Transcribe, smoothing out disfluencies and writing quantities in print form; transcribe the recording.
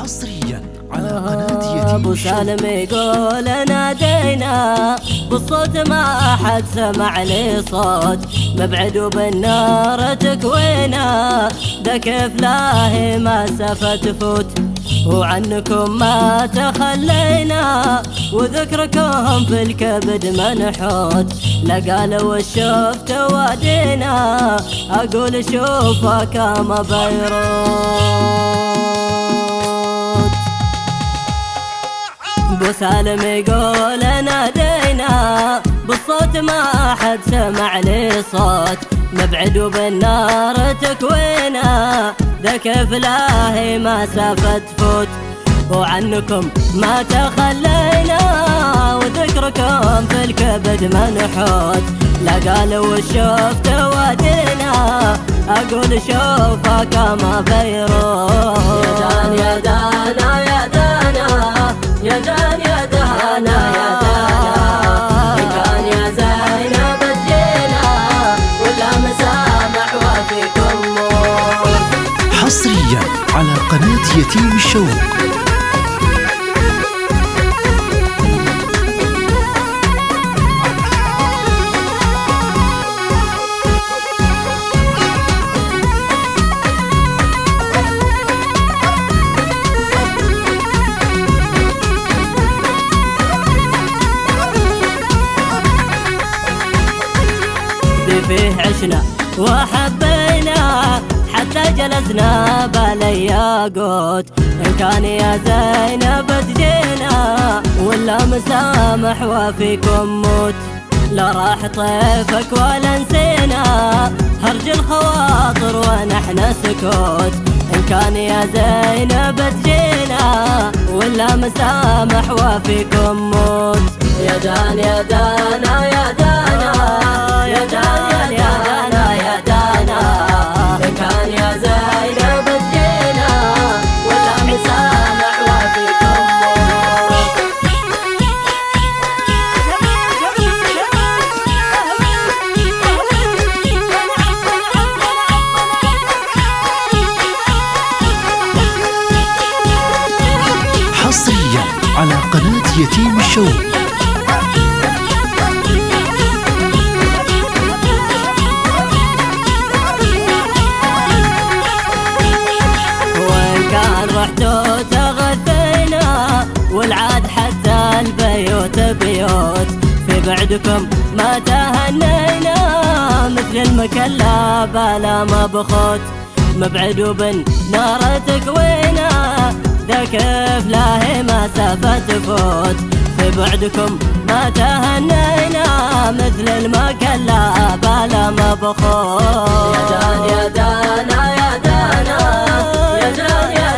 حصريا على قناة يتيم ابو سالم يقول نادينا بالصوت ما احد سمع لي صوت، مبعد وبالنار تكوينا ذا كيف لاهي ما سفة تفوت، وعنكم ما تخلينا وذكركم في الكبد منحوت، لا قالوا شفت وادينا اقول شوفك ما بيروت. ابو سالم يقول نادينا بالصوت ما احد سمع لي صوت، مبعد وبالنار تكوينا ذا كيف لاهي ما سافت تفوت، وعنكم ما تخلينا وذكركم في الكبد منحوت، لا قالوا شفت وادينا اقول شوفك ما بيروت. يا دانا يا دانا يا دانا يا دانا يا دانا يا دانا، إن كان يا زينب تجينا ولا مسامح وفيكم موت. حصريا على قناة يتيم الشوق. فيه عشنا وحبينا حتى جلسنا بالياقوت، إن كان يا زينب تجينا ولا مسامح وفيكم موت، لا راح طيفك ولا نسينا هرج الخواطر ونحن سكوت، إن كان يا زينب تجينا ولا مسامح وفيكم موت. يا دانا يا دانا يا دانا يا دانا يا دانا يا دانا، إن كان يا زينب تجينا ولا مسامح وفيكم موت. حصريا على قناة يتيم الشوق. رحتوا تغثينا والعاد حتى البيوت بيوت، في بعدكم ما تهنينا مثل المكلا بلا ما بخوت، مبعد وبالنار تكوينا ذا كيف لاهي ما سافة تفوت، في بعدكم ما تهنينا مثل المكلا بلا ما بخوت. يا دانا يا دانا يا دانا يا دانا